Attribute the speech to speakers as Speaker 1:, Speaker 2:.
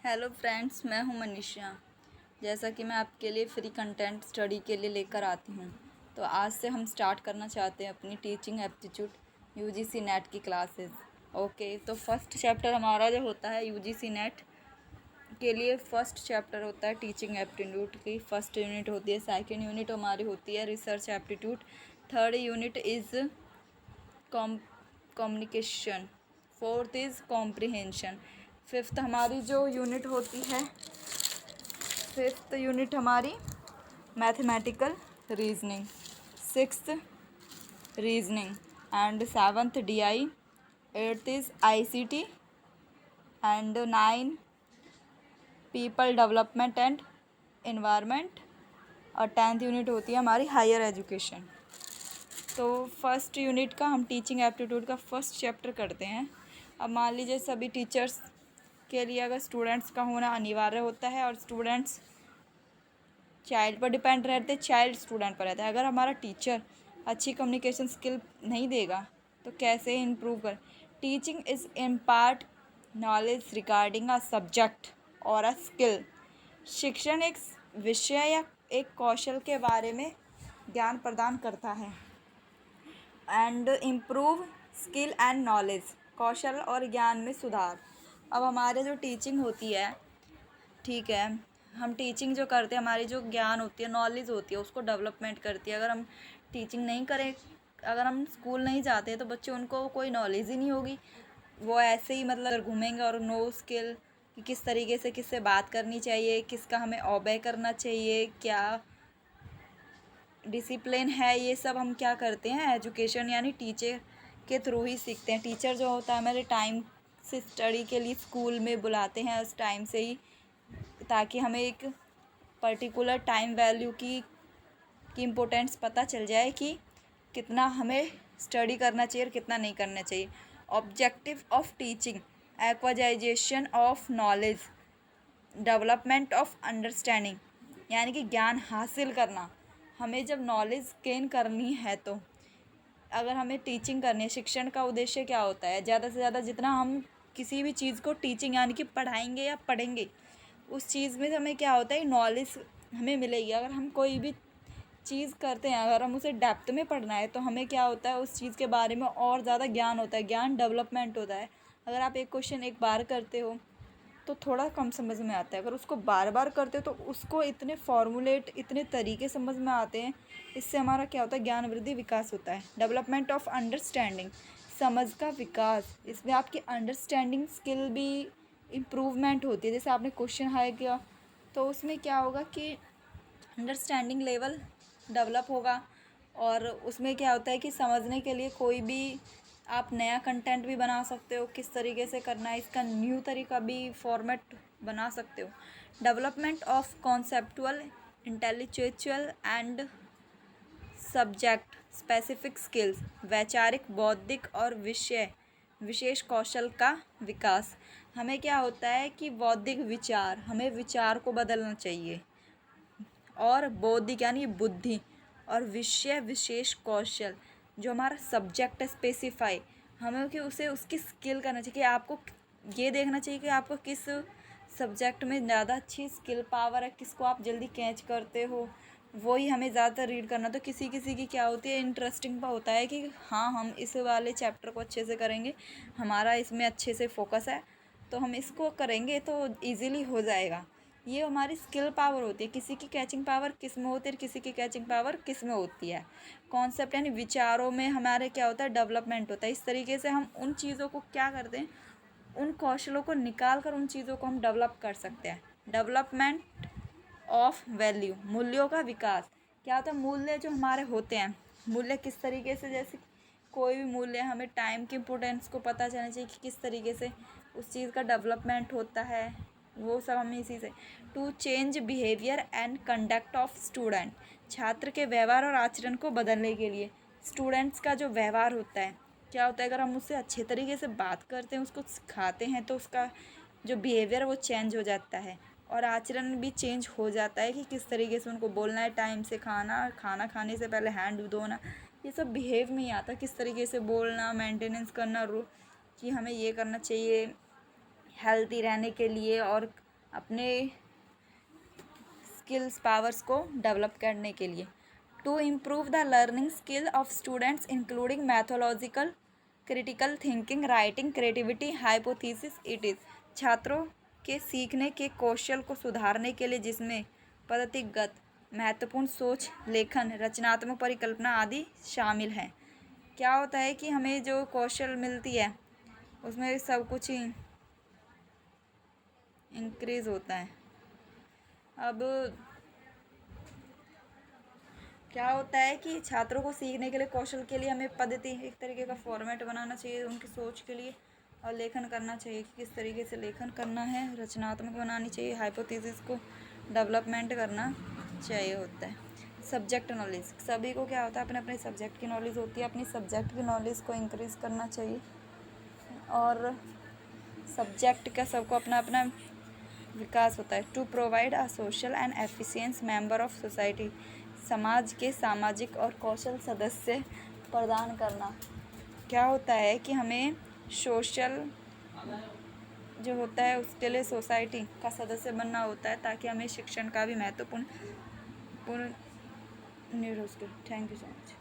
Speaker 1: Hello friends, मैं हूं मनीषा। जैसा कि मैं आपके लिए फ्री कंटेंट स्टडी के लिए लेकर आती हूं, तो आज से हम स्टार्ट करना चाहते हैं अपनी टीचिंग एप्टीट्यूड यूजीसी नेट की क्लासेस। ओके, तो फर्स्ट चैप्टर हमारा जो होता है यूजीसी नेट के लिए, फर्स्ट चैप्टर होता है टीचिंग एप्टीट्यूड की। फर्स्ट यूनिट होती है, सेकेंड यूनिट हमारी होती है research aptitude, third unit is communication, fourth is comprehension, fifth हमारी जो यूनिट होती है, फिफ्थ यूनिट हमारी mathematical reasoning, sixth reasoning and seventh DI, eighth is ICT and nine people development and environment, और tenth unit होती है हमारी higher education. तो फर्स्ट यूनिट का हम टीचिंग एप्टीट्यूड का फर्स्ट चैप्टर करते हैं। अब मान लीजिए सभी टीचर्स के लिए अगर स्टूडेंट्स का होना अनिवार्य होता है और स्टूडेंट्स चाइल्ड पर डिपेंड रहते, चाइल्ड स्टूडेंट पर रहता है। अगर हमारा टीचर अच्छी कम्युनिकेशन स्किल नहीं देगा तो कैसे इम्प्रूव कर। Teaching is impart knowledge regarding a subject और अ स्किल। शिक्षण एक विषय या एक कौशल के बारे में ज्ञान प्रदान करता है। And improve skill and knowledge, कौशल और ज्ञान में सुधार। अब हमारे जो टीचिंग होती है, ठीक है, हम टीचिंग जो करते हैं, हमारी जो ज्ञान होती है, नॉलेज होती है, उसको डेवलपमेंट करती है। अगर हम टीचिंग नहीं करें, अगर हम स्कूल नहीं जाते तो बच्चे, उनको कोई नॉलेज ही नहीं होगी। वो ऐसे ही मतलब घूमेंगे और नो स्किल कि किस तरीके से किससे बात करनी चाहिए, किसका हमें ओबे करना चाहिए, क्या डिसिप्लिन है, ये सब हम क्या करते हैं, एजुकेशन यानी टीचर के थ्रू ही सीखते हैं। टीचर जो होता है हमारे टाइम से स्टडी के लिए स्कूल में बुलाते हैं उस टाइम से ही, ताकि हमें एक पर्टिकुलर टाइम वैल्यू की इम्पोर्टेंस पता चल जाए कि कितना हमें स्टडी करना चाहिए और कितना नहीं करना चाहिए। Objective of teaching, acquisition of knowledge, development of understanding, यानी कि ज्ञान हासिल करना। हमें जब नॉलेज गेन करनी है, तो अगर हमें टीचिंग करनी है, शिक्षण का उद्देश्य क्या होता है, ज़्यादा से ज़्यादा जितना हम किसी भी चीज़ को टीचिंग यानी कि पढ़ाएंगे या पढ़ेंगे, उस चीज़ में हमें क्या होता है, नॉलेज हमें मिलेगी। अगर हम कोई भी चीज़ करते हैं, अगर हम उसे डेप्थ में पढ़ना है, तो हमें क्या होता है, उस चीज़ के बारे में और ज़्यादा ज्ञान होता है, ज्ञान डेवलपमेंट होता है। अगर आप एक क्वेश्चन एक बार करते हो तो थोड़ा कम समझ में आता है, अगर उसको बार बार करते हो तो उसको इतने फॉर्मूलेट, इतने तरीके समझ में आते हैं। इससे हमारा क्या होता है, ज्ञान वृद्धि विकास होता है। डेवलपमेंट ऑफ अंडरस्टैंडिंग, समझ का विकास, इसमें आपकी अंडरस्टैंडिंग स्किल भी इम्प्रूवमेंट होती है। जैसे आपने क्वेश्चन हाई किया तो उसमें क्या होगा कि अंडरस्टैंडिंग लेवल डेवलप होगा, और उसमें क्या होता है कि समझने के लिए कोई भी आप नया कंटेंट भी बना सकते हो, किस तरीके से करना है, इसका न्यू तरीका भी फॉर्मेट बना सकते हो। Development of conceptual, intellectual and subject specific skills, वैचारिक, बौद्धिक और विषय विशेष कौशल का विकास। हमें क्या होता है कि बौद्धिक विचार, हमें विचार को बदलना चाहिए, और बौद्धिक यानी बुद्धि, और विषय विशेष कौशल, जो हमारा सब्जेक्ट है स्पेसिफाई, हमें कि उसे उसकी स्किल करना चाहिए, कि आपको ये देखना चाहिए कि आपको किस सब्जेक्ट में ज़्यादा अच्छी स्किल पावर है, किसको आप जल्दी कैच करते हो, वही हमें ज़्यादातर रीड करना। तो किसी किसी की क्या होती है, इंटरेस्टिंग पर होता है कि हाँ, हम इस वाले चैप्टर को अच्छे से करेंगे, हमारा इसमें अच्छे से फोकस है, तो हम इसको करेंगे तो ईज़िली हो जाएगा। ये हमारी स्किल पावर होती है। किसी की कैचिंग पावर किस में होती है, किसी की कैचिंग पावर किस में होती है। कॉन्सेप्ट यानी विचारों में हमारे क्या होता है, डेवलपमेंट होता है। इस तरीके से हम उन चीज़ों को क्या करते हैं, उन कौशलों को निकाल कर उन चीज़ों को हम डेवलप कर सकते हैं। डेवलपमेंट ऑफ वैल्यू, मूल्यों का विकास। क्या होता है, मूल्य जो हमारे होते हैं, मूल्य किस तरीके से, जैसे कोई भी मूल्य, हमें टाइम की इम्पोर्टेंस को पता चलना चाहिए कि किस तरीके से उस चीज़ का डेवलपमेंट होता है, वो सब हमें इसी से। To change behaviour and conduct of student, छात्र के व्यवहार और आचरण को बदलने के लिए। स्टूडेंट्स का जो व्यवहार होता है, क्या होता है, अगर हम उससे अच्छे तरीके से बात करते हैं, उसको सिखाते हैं, तो उसका जो बिहेवियर है वो चेंज हो जाता है, और आचरण भी चेंज हो जाता है कि किस तरीके से उनको बोलना है, टाइम से खाना, खाना खाने से पहले हैंड धोना, ये सब बिहेव में ही आता, किस तरीके से बोलना, मेंटेनेंस करना, कि हमें ये करना चाहिए हेल्दी रहने के लिए, और अपने स्किल्स पावर्स को डेवलप करने के लिए। To improve the learning skill of students including methodological, critical thinking, writing, creativity, hypothesis it is. छात्रों के सीखने के कौशल को सुधारने के लिए जिसमें पद्धतिगत महत्वपूर्ण सोच, लेखन, रचनात्मक परिकल्पना आदि शामिल हैं। क्या होता है कि हमें जो कौशल मिलती है उसमें सब कुछ ही इंक्रीज होता है। अब क्या होता है कि छात्रों को सीखने के लिए कौशल के लिए हमें पद्धति, एक तरीके का फॉर्मेट बनाना चाहिए उनकी सोच के लिए, और लेखन करना चाहिए कि किस तरीके से लेखन करना है, रचनात्मक बनानी चाहिए, हाइपोथेसिस को डेवलपमेंट करना चाहिए होता है। सब्जेक्ट नॉलेज, सभी को क्या होता है अपने अपने सब्जेक्ट की नॉलेज होती है, अपनी सब्जेक्ट की नॉलेज को इंक्रीज़ करना चाहिए। और सब्जेक्ट का सबको अपना अपना विकास होता है। To provide a social and efficient member of society, समाज के सामाजिक और कौशल सदस्य प्रदान करना। क्या होता है कि हमें सोशल जो होता है उसके लिए सोसाइटी का सदस्य बनना होता है ताकि हमें शिक्षण का भी महत्वपूर्ण निर्भर हो सके। Thank you so much.